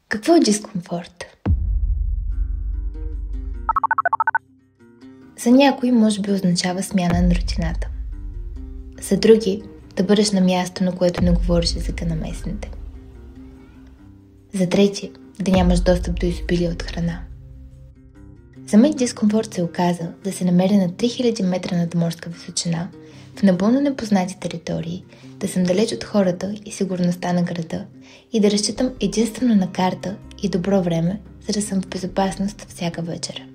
Какво е дискомфорт? За някои може би означава смяна на рутината. За други да бъдеш на място, на което не говориш езика на местните. За трети да нямаш достъп до изобилие от храна. За мен дискомфорт се оказа да се намеря на 3000 метра надморска височина, в напълно непознати територии, да съм далеч от хората и сигурността на града и да разчитам единствено на карта и добро време, за да съм в безопасност всяка вечер.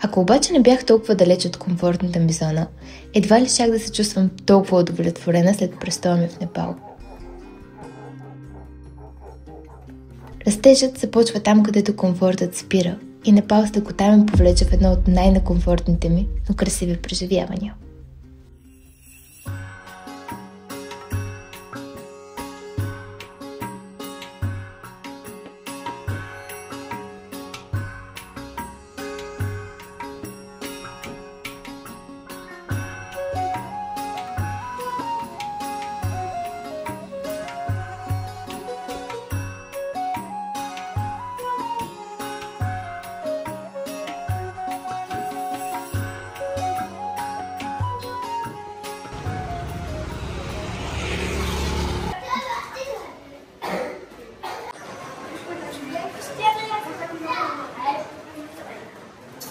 Ако обаче не бях толкова далеч от комфортната ми зона, едва ли щях да се чувствам толкова удовлетворена след престоя ми в Непал. Растежът започва там, където комфортът спира и Непал с лекота ме повлече в едно от най-некомфортните ми, но красиви преживявания.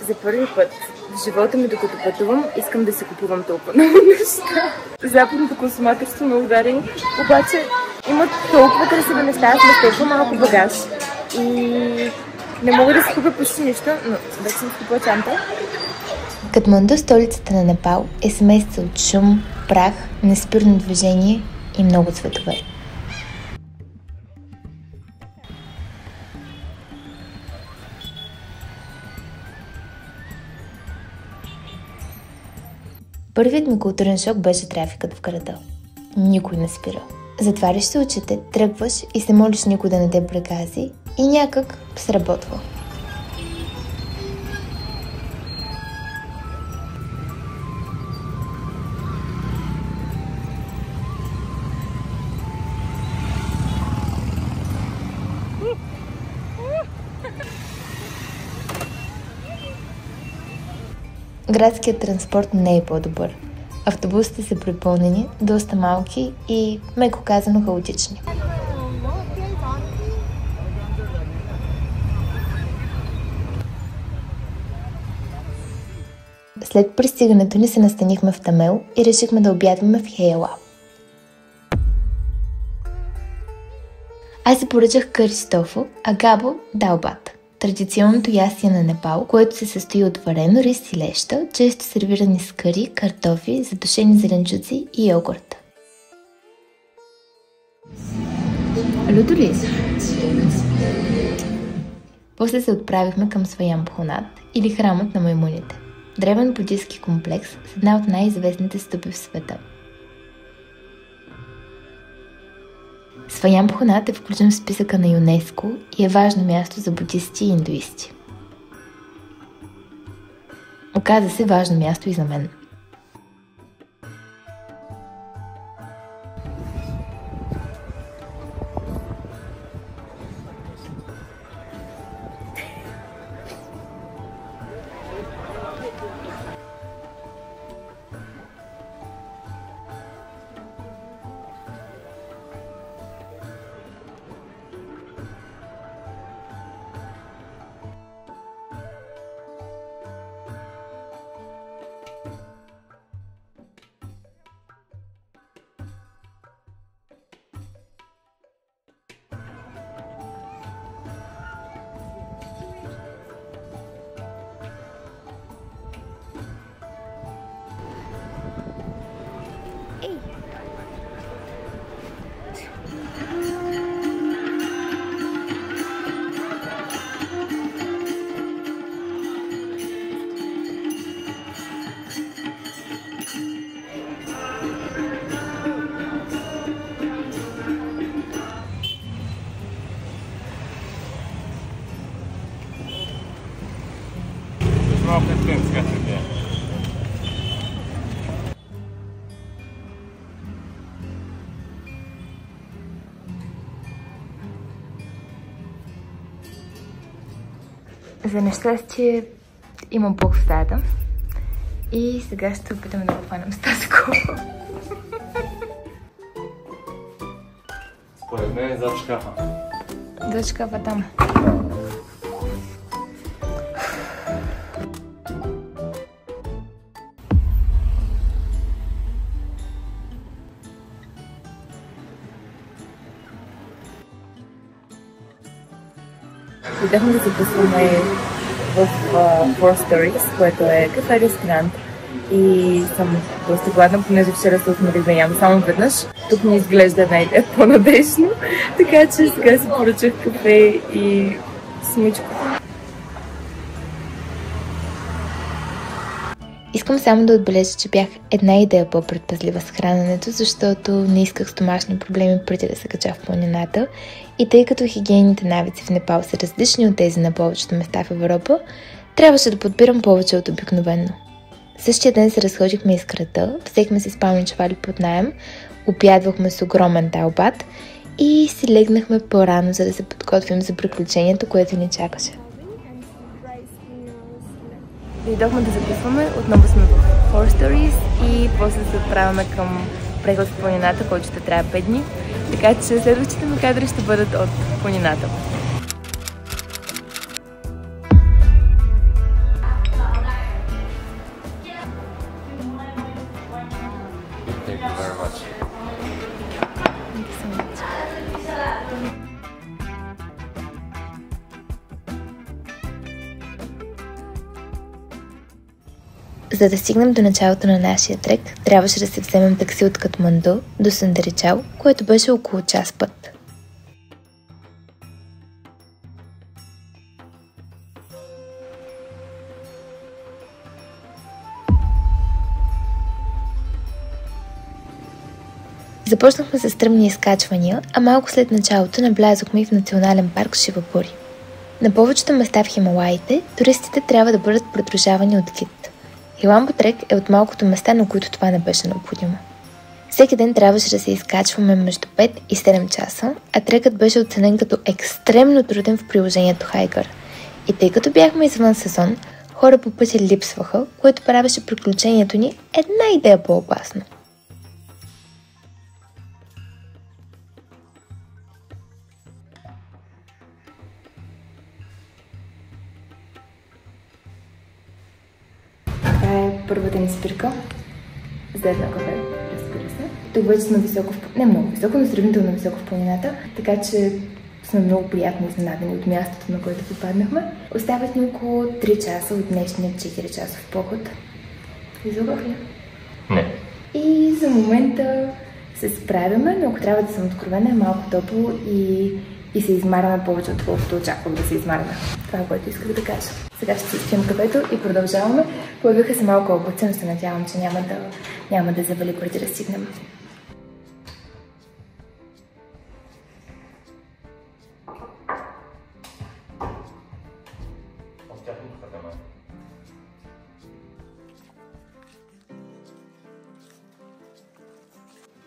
За първи път в живота ми, докато пътувам, искам да си купувам толкова много неща. Западното консуматорство ме удари, обаче има толкова красиви неща, аз с толкова малко багаж и не мога да си купя почти нищо, но вече съм купила чанта. Катманду, столицата на Непал, е смесица от шум, прах, неспирно движение и много цветове. Първият ми културен шок беше трафикът в града. Никой не спира. Затваряш се очите, тръгваш и се молиш никой да не те прегази и някак сработва. Градският транспорт не е по-добър. Автобусите са препълнени, доста малки и, меко казано, хаотични. След пристигането ни се настанихме в Тамел и решихме да обядваме в Хейла. Аз си поръчах къри с тофу, а Габо – далбат. Традиционното ястие на Непал, което се състои от варено рис и леща, често сервирани с къри, картофи, задушени зеленчуци и йогурт. Люто ли? После се отправихме към Сваян Бхунат, или храмът на маймуните. Древен буддийски комплекс с една от най-известните стъпи в света. Сваян Бхунат е включен в списъка на ЮНЕСКО и е важно място за буддисти и индуисти. Оказа се важно място и за мен. Малко е цвета. За нещастие имам блок в стаята и сега ще се опитаме да го хванем с тази кола. Според мен е зад шкафа. Зад шкафа там. Идахме да записваме в Four Stories, което е кафе-ресторант. И съм доста гладна, понеже вчера се осмелих да ям само веднъж. Тук ми изглежда една идея по-надежно, така че сега си поръчах кафе и смичко. Искам само да отбележа, че бях една идея по-предпазлива с храненето, защото не исках стомашни проблеми преди да се кача в планината. И тъй като хигиенните навици в Непал са различни от тези на повечето места в Европа, трябваше да подбирам повече от обикновено. Същия ден се разходихме из града, взехме си спални чували под наем, обядвахме с огромен талбат и си легнахме по-рано, за да се подготвим за приключението, което ни чакаше. Дойдохме да записваме, отново сме в Four Stories и после се отправяме към преглед в планината, който ще трябва 5 дни. Така че следващите ми кадри ще бъдат от планината. Thank you very much. За да стигнем до началото на нашия трек, трябваше да се вземем такси от Катманду до Сундаричал, което беше около час път. Започнахме с стръмни изкачвания, а малко след началото навлязохме и в национален парк Шивапури. На повечето места в Хималаите, туристите трябва да бъдат придружавани от гид. Иламбо трек е от малкото места, на които това не беше необходимо. Всеки ден трябваше да се изкачваме между 5 и 7 часа, а трекът беше оценен като екстремно труден в приложението Хайгър. И тъй като бяхме извън сезон, хора по пътя липсваха, което правеше приключението ни една идея по-опасно. Това е първата ни спирка за едно кафе, разбира се. Тук вече сме високо, не много високо, но сравнително високо в планината, така че сме много приятно изненадани от мястото, на което попаднахме. Остават ни около 3 часа от днешния 4-часов поход. Излагах ли? Не. И за момента се справяме, но ако трябва да съм откровена, е малко топло и се измаряме повече, отколкото очаквах да се измаряме. Това е, което исках да кажа. Сега ще си изпием кафето и продължаваме. Появиха се малко облаци, но се надявам, че няма да завали преди да стигнем.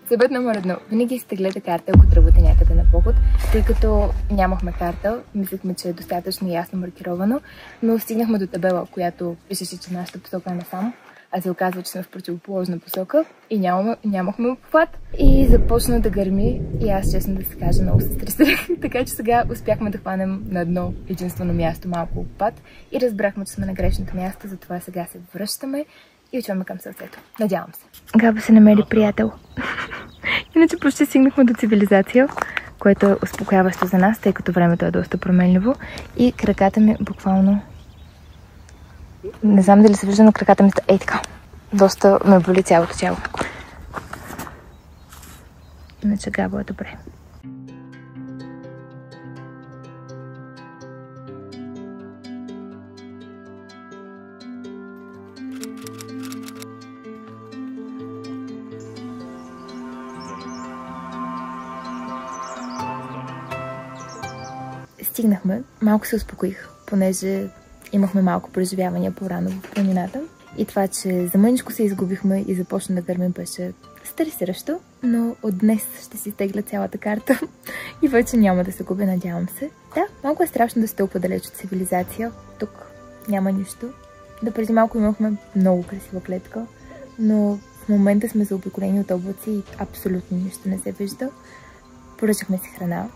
Съвет номер 1. Винаги изтеглете карта, ако тръгвате някъде на поход, тъй като нямахме карта, мислехме, че е достатъчно ясно маркировано, но стигнахме до табела, която пишеше, че нашата посока е насам, а се оказва, че сме в противоположна посока и нямахме обхват. И започна да гърми и аз, честно да се кажа, много се стресирах, така че сега успяхме да хванем на едно единствено място малко обхват и разбрахме, че сме на грешното място, затова сега се връщаме и отиваме към сърцето. Надявам се. Габа се намери приятел. Иначе почти стигнахме до цивилизация, което е успокояващо за нас, тъй като времето е доста променливо. И краката ми буквално... Не знам дали се вижда, но краката ми ей така. Доста ме боли цялото тяло. Иначе Габо е добре. Стигнахме, малко се успокоих, понеже имахме малко преживявания по-рано в планината И това, че за мъничко се изгубихме и започна да гърмим, беше стресиращо, но от днес ще си тегля цялата карта и вече няма да се губя, надявам се. Да, малко е страшно да сте толкова далеч от цивилизация. Тук няма нищо. Да, преди малко имахме много красива клетка, но в момента сме заобиколени от облаци и абсолютно нищо не се вижда. Поръчахме си храна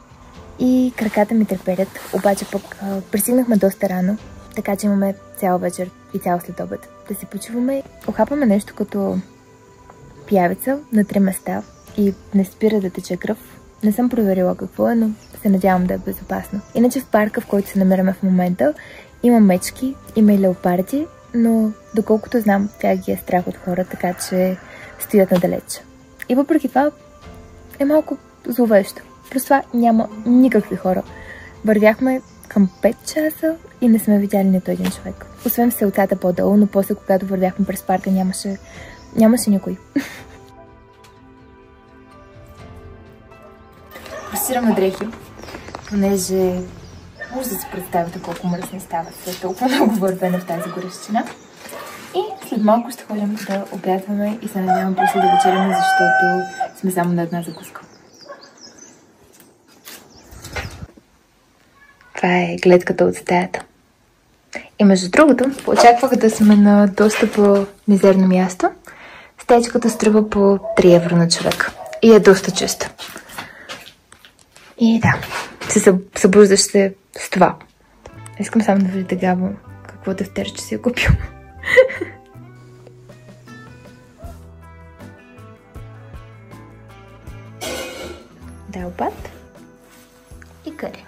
и краката ми треперят, обаче пък пристигнахме доста рано, така че имаме цял вечер и цял следобед да си почиваме. Охапаме нещо като пиявица на 3 места и не спира да тече кръв. Не съм проверила какво е, но се надявам да е безопасно. Иначе в парка, в който се намираме в момента, има мечки, има и леопарди, но доколкото знам, тя ги е страх от хора, така че стоят надалеч. И въпреки това е малко зловещо. Плюс това няма никакви хора. Вървяхме към 5 часа и не сме видяли нито един човек. Освен в селцата по-долу, но после когато вървяхме през парка нямаше никой. Разсираме дрехи, понеже може да си представите колко мръсни стават след толкова много вървене в тази горещина. И след малко ще ходим да обядваме и се надявам после да вечеряме, защото сме само на една закуска. Това е гледката от стаята. И между другото, очаквах да сме на доста по-мизерно място. Стаечката струва по 3 евро на човек. И е доста чиста. И да, се събуждаш се с това. Искам само да видите Габо какво тефтерче си е купил. Далбат и кари.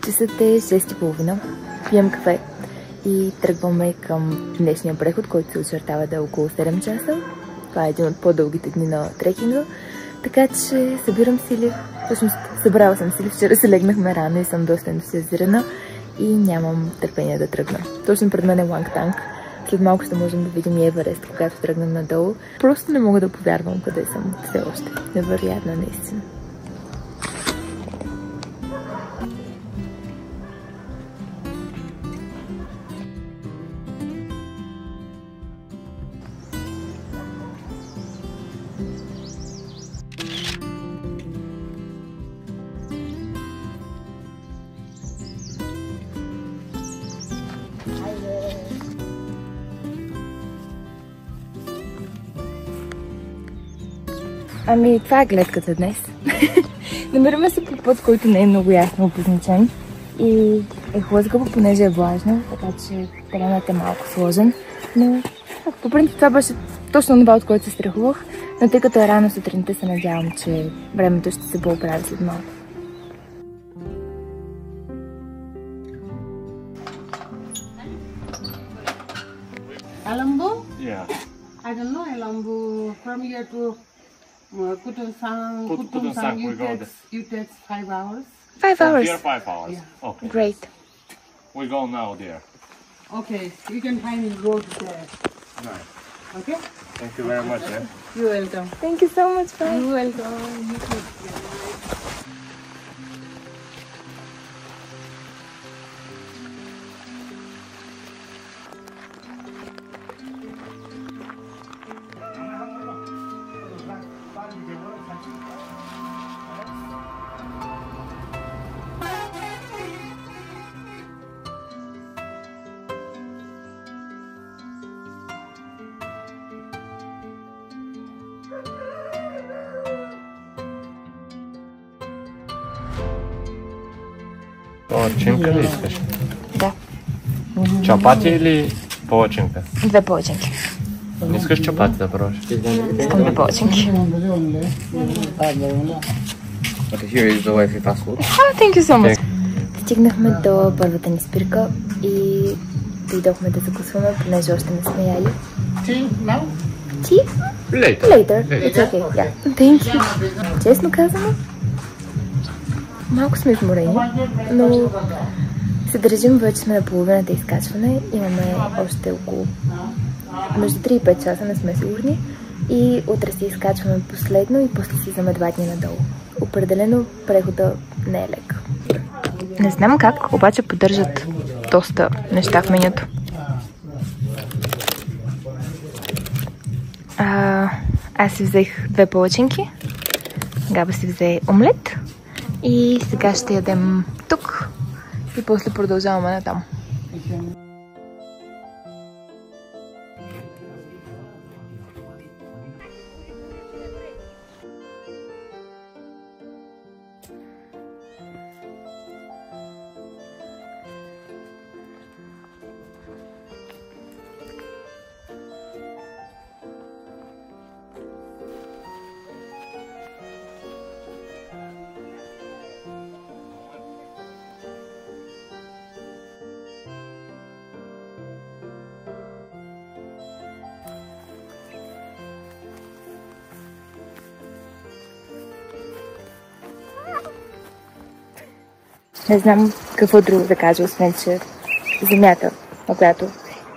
Часът е 6:30. Пием кафе и тръгваме към днешния преход, който се очертава да е около 7 часа. Това е един от по-дългите дни на трекинга. Така че събирам сили. Всъщност събрала съм сили. Вчера се легнахме рано и съм доста ентусиазирана и нямам търпение да тръгна. Точно пред мен е Лангтанг. След малко ще можем да видим и Еверест, когато тръгнем надолу. Просто не мога да повярвам къде съм все още. Невероятно, наистина. Ами, това е гледката днес. Намираме се по път, който не е много ясно обозначен и е хлъзгаво, понеже е влажно, така че теренът е малко сложен. Но по принцип това беше точно това, от което се страхувах, но тъй като е рано сутринта, се надявам, че времето ще се поправи след малко. Alambo? Yeah. I don't know Alambo. From here to Kutunsang, you take 5 hours. 5 From hours. here 5 hours. Yeah. Okay. Great. We go now there. Okay, you can find the road there. Nice. Okay? Thank you very much. You're welcome. Thank you so much, bye. You're welcome. You too. Палачинка ли искаш? Да, Чапати или палачинка? 2 палачинки. Не искаш чапати да пробваш? Искам 2 палачинки. Okay, here is the Wi-Fi password. Thank you so much. Стигнахме до първата ни спирка и дойдохме да закусваме, понеже още не сме яли. Tea? Later. It's okay. Yeah. Thank you. Честно казано, малко сме изморени, но се държим, вече сме на половината изкачване. Имаме още около между 3 и 5 часа, не сме сигурни. И утре си изкачваме последно и после си вземе 2 дни надолу. Определено прехода не е лек. Не знам как, обаче поддържат доста неща в менюто. Аз си взех 2 палачинки. Габа си взе омлет. И сега ще ядем тук. И после продължаваме натам. Не знам какво друго да кажа, освен че земята, на която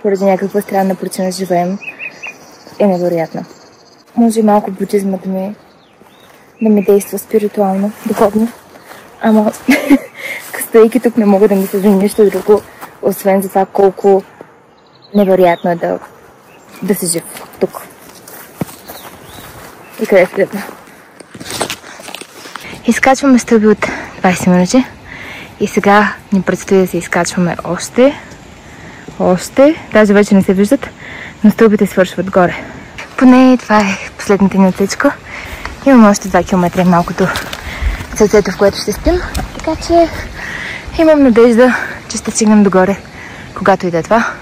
поради някаква странна причина живеем, е невероятна. Може малко будизмът да ми действа спиритуално, духовно, ама стоейки тук не мога да мисля за нищо друго, освен за това колко невероятно е да си жив тук. И къде следва? Изкачваме стълби от 20 минути. И сега ни предстои да се изкачваме още. Даже вече не се виждат, но стълбите свършват горе. Поне това е последната ни отсечка. Имаме още 2 км малкото сърцето, в което ще спим. Така че имам надежда, че ще стигнем догоре, когато и да е това.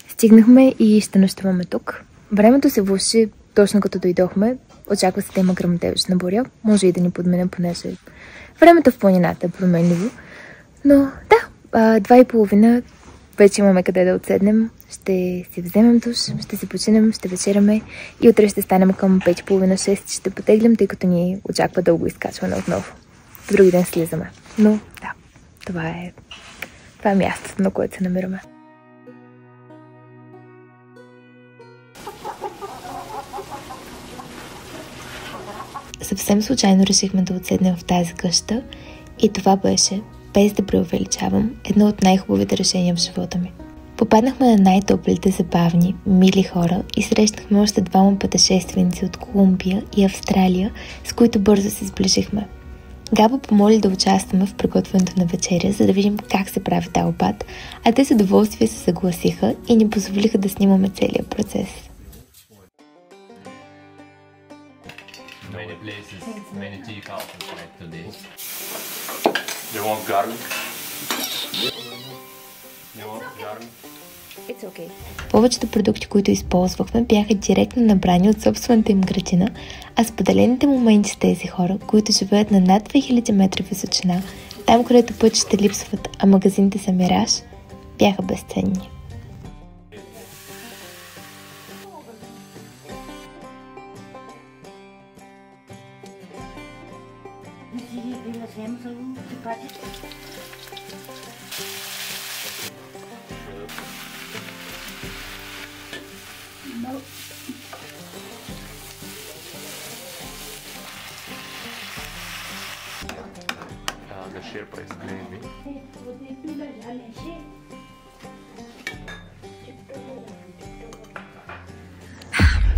Стигнахме и ще нощуваме тук. Времето се влоши точно като дойдохме. Очаква се да има гръмотевична буря. Може и да ни подмене, понеже времето в планината е променливо. Но да, 2:30 вече имаме къде да отседнем. Ще си вземем душ, ще си починем, ще вечеряме и утре ще станем към 5:30-6. Ще потеглим, тъй като ни очаква дълго изкачване отново. В други ден слизаме. Но да, това е мястото, на което се намираме. Съвсем случайно решихме да отседнем в тази къща и това беше, без да преувеличавам, едно от най-хубавите решения в живота ми. Попаднахме на най-топлите, забавни, мили хора и срещнахме още 2 пътешественици от Колумбия и Австралия, с които бързо се сближихме. Габа помоли да участваме в приготвянето на вечеря, за да видим как се прави таобат, а те с удоволствие се съгласиха и ни позволиха да снимаме целият процес. Many places, many tea houses like today. You want garlic? You want garlic? It's okay. Повечето продукти, които използвахме, бяха директно набрани от собствената им градина, а споделените моменти с тези хора, които живеят на над 2000 метра височина, там където пътища липсват, а магазините са мираж, бяха безценни. The Sherpa is claiming.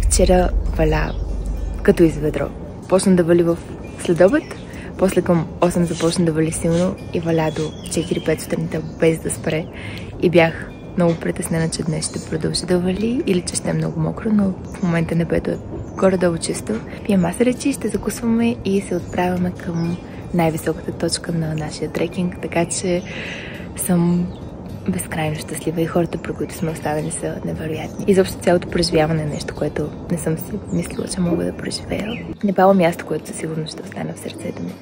Вчера валя като из ведро. Почна да вали в следобед, после към 8 започна да вали силно и валя до 4-5 сутринта без да спре. И бях много притеснена, че днес ще продължи да вали или че ще е много мокро, но в момента небето е горе-долу чисто. Пием маса речи, ще закусваме и се отправяме към най-високата точка на нашия трекинг, така че съм безкрайно щастлива и хората, при които сме оставени, са невероятни. Изобщо цялото преживяване е нещо, което не съм си мислила, че мога да преживея. Непал е място, което със сигурност ще остане в сърцето ми.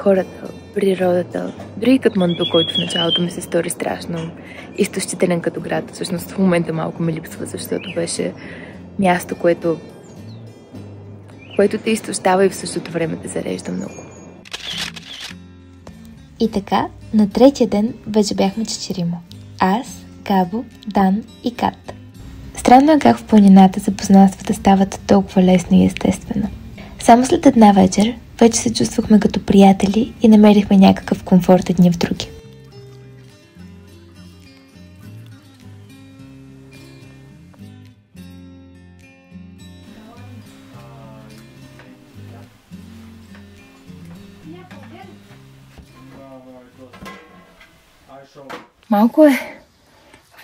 хората, природата, дори и Катманду, който в началото ми се стори страшно изтощителен като град. Всъщност в момента малко ми липсва, защото беше място, което те изтощава и в същото време те зарежда много. И така, на третия ден вече бяхме 4. Аз, Габо, Дан и Кат. Странно е как в планината запознанствата стават толкова лесно и естествено. Само след една вечер вече се чувствахме като приятели и намерихме някакъв комфорт едни в други. Малко е...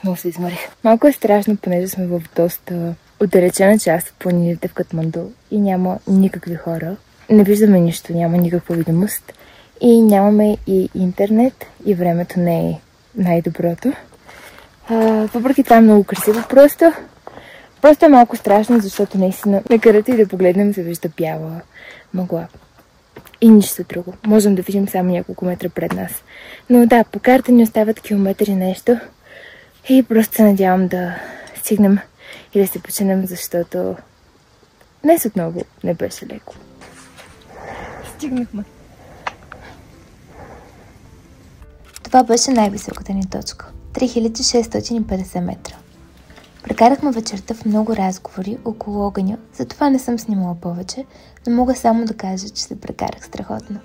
Много се изморих. Малко е страшно, понеже сме в доста отдалечена част от планините в Катманду и няма никакви хора. Не виждаме нищо, няма никаква видимост и нямаме и интернет и времето не е най-доброто. Въпреки това е много красиво. Просто е малко страшно, защото наистина на където и да погледнем се вижда бяла мъгла. И нищо друго. Можем да видим само няколко метра пред нас. Но да, по карта ни остават километри нещо. И просто се надявам да стигнем и да се починем, защото днес отново не беше леко. Стигнахме. Това беше най-високата ни точка. 3650 метра. Прекарахме вечерта в много разговори около огъня, затова не съм снимала повече, но мога само да кажа, че се прекарах страхотно.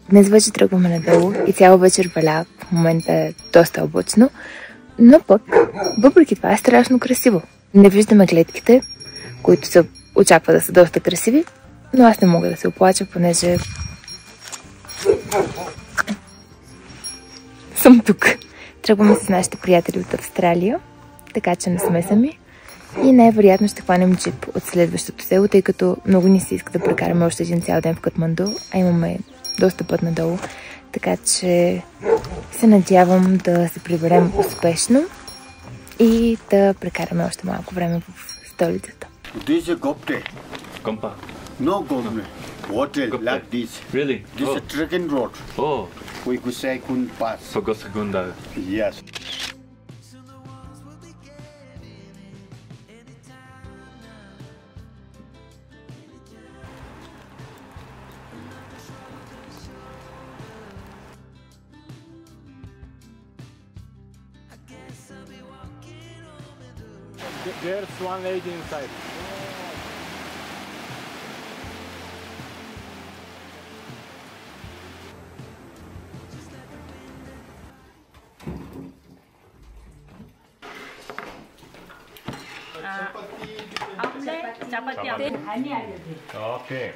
Днес вече тръгваме надолу и цяла вечер валя. В момента е доста облачно, но пък въпреки това е страшно красиво. Не виждаме гледките, които се очаква да са доста красиви, но аз не мога да се оплача, понеже съм тук. Тръгваме с нашите приятели от Австралия, така че не сме сами. И най-вероятно ще хванем джип от следващото село, тъй като много ни се иска да прекараме още един цял ден в Катманду, а имаме доста път надолу. Така че се надявам да се приберем успешно и да прекараме още малко време в столицата. This is Gopte. Gompa. No Gopte. Hotel like this. Really? This is a trekking road. Oh, We could say couldn't pass. for Gosagunda. Yes. There's one lady inside. Okay.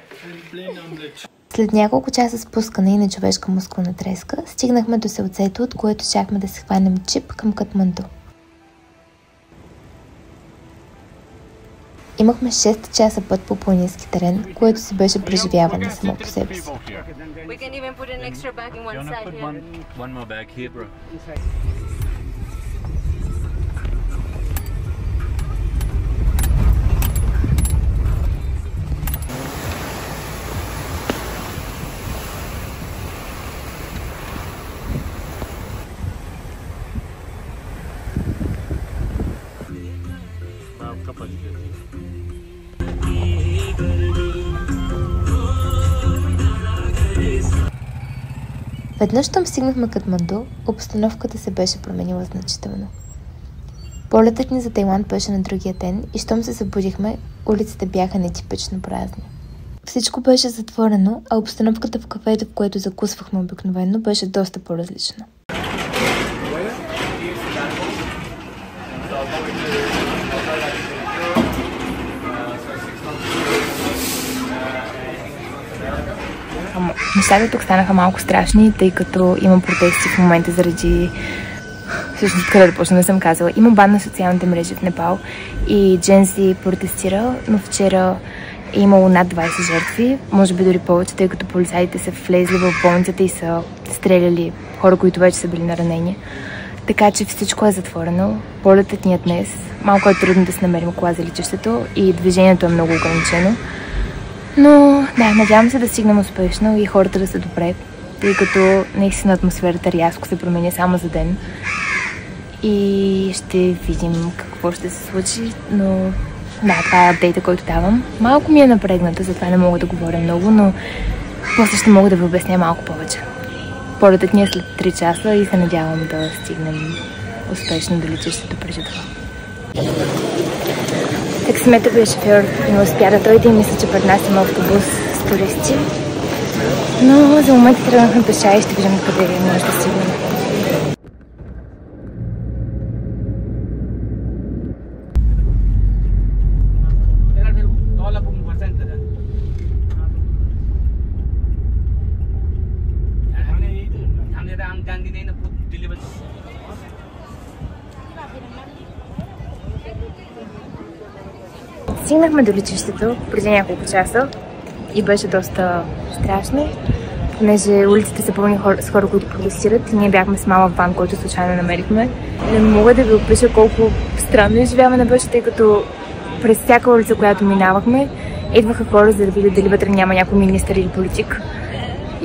След няколко часа спускане и нечовешка мускулна треска, стигнахме до селцето, от което чакахме да се хванем джип към Катманду. Имахме 6 часа път по планински терен, което си беше преживяване само по себе си. One more bag here, bro. Веднъж щом стигнахме Катманду, обстановката се беше променила значително. Полетът ни за Тайланд беше на другия ден и щом се събудихме, улиците бяха нетипично празни. Всичко беше затворено, а обстановката в кафето, в което закусвахме обикновено, беше доста по-различна. Нещата тук станаха малко страшни, тъй като има протести в момента заради... Всъщност, къде да почна, не съм казала. Има бан на социалните мрежи в Непал и Gen Z протестира, но вчера е имало над 20 жертви, може би дори повече, тъй като полицаите са влезли в болницата и са стреляли хора, които вече са били наранени. Така че всичко е затворено. Полетът ни е днес. Малко е трудно да се намерим кола за летището и движението е много ограничено. Но да, надявам се да стигнем успешно и хората да са добре, тъй като наистина атмосферата рязко се променя само за ден. И ще видим какво ще се случи, но да, това е апдейта, който давам. Малко ми е напрегната, затова не мога да говоря много, но после ще мога да ви обясня малко повече. Полетът ни е след 3 часа и се надявам да стигнем успешно до летището през това. Таксиметровия шофьор не успя да дойде и мисля, че пред нас има автобус с туристи. Но за момента тръгнахме пеша и ще видим къде може да стигнем. Стигнахме до летището преди няколко часа и беше доста страшно, понеже улиците са пълни с хора, които протестират и ние бяхме с малък ван, който случайно намерихме. Не мога да ви опиша колко странно изживяване беше, тъй като през всяка улица, която минавахме, идваха хора, за да видят дали вътре няма някой министър или политик.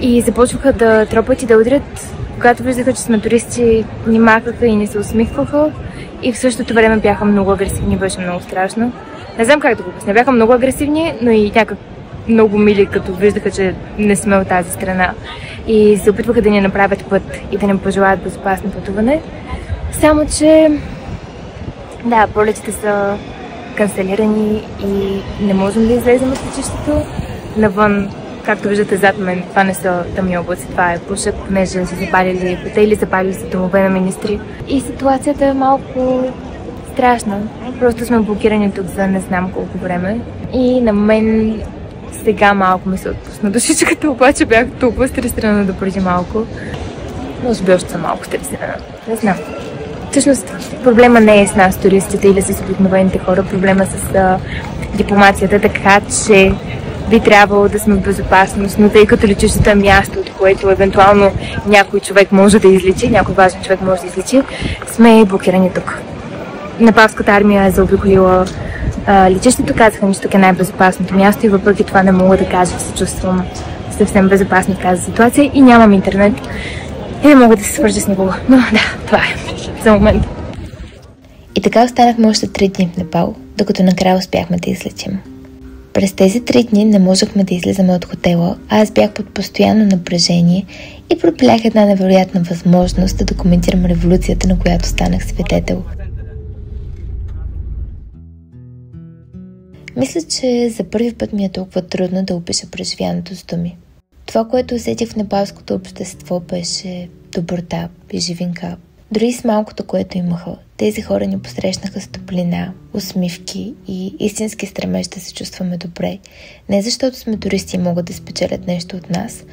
И започваха да тропат и да удрят. Когато виждаха, че сме туристи, ни махаха и ни се усмихваха. И в същото време бяха много агресивни, беше много страшно. Не знам как да го обясня. Бяха много агресивни, но и някак много мили, като виждаха, че не сме от тази страна. И се опитваха да ни направят път и да ни пожелаят безопасно пътуване. Само, че да, полетите са канцелирани и не можем да излезем от летището. Навън, както виждате зад мен, това не са тъмни облаци, това е пушек, понеже са запалили хотели, запалили са домове на министри. И ситуацията е малко страшна. Просто сме блокирани тук за не знам колко време. И на мен сега малко ми се отпусна душичката, обаче бях толкова стресирана допреди малко. Може би още съм малко стресирана. Не знам. Всъщност проблема не е с нас туристите или с обикновените хора, проблема е с дипломацията, така че би трябвало да сме в безопасност, но тъй като летището е място, от което евентуално някой човек може да излечи, някой важен човек може да излечи, сме блокирани тук. Непалската армия е заобиколила летището, казаха ми, че тук е най-безопасното място и въпреки това не мога да кажа, че се чувствам съвсем безопасно в тази ситуация и нямам интернет и не мога да се свържа с никого. Но да, това е за момента. И така останахме още 3 дни в Непал, докато накрая успяхме да излетим. През тези 3 дни не можехме да излизаме от хотела, а аз бях под постоянно напрежение и пропилях една невероятна възможност да документирам революцията, на която станах свидетел. Мисля, че за първи път ми е толкова трудно да опиша преживяното с думи. Това, което усетих в непалското общество, беше доброта и живинка. Дори с малкото, което имаха, тези хора ни посрещнаха с топлина, усмивки и истински стремеж да се чувстваме добре. Не защото сме туристи и могат да спечелят нещо от нас,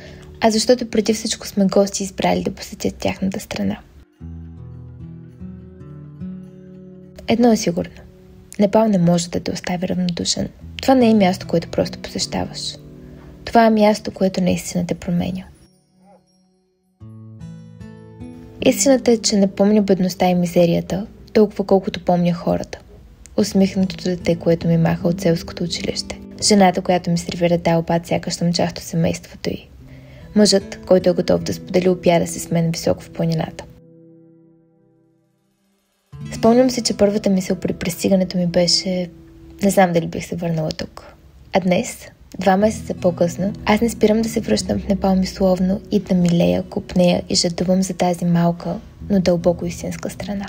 а защото преди всичко сме гости избрали да посетят тяхната страна. Едно е сигурно. Непал не може да те остави равнодушен. Това не е място, което просто посещаваш. Това е място, което наистина те променя. Истината е, че не помня бедността и мизерията, толкова колкото помня хората. Усмихнатото дете, което ми маха от селското училище. Жената, която ми сервира талбат, сякаш съм част от семейството й. Мъжът, който е готов да сподели опяда си с мен високо в планината. Спомням се, че първата мисъл при пристигането ми беше: не знам дали бих се върнала тук. А днес, 2 месеца по-късно, аз не спирам да се връщам в Непал мисловно и да милея, копнея и жадувам за тази малка, но дълбоко истинска страна.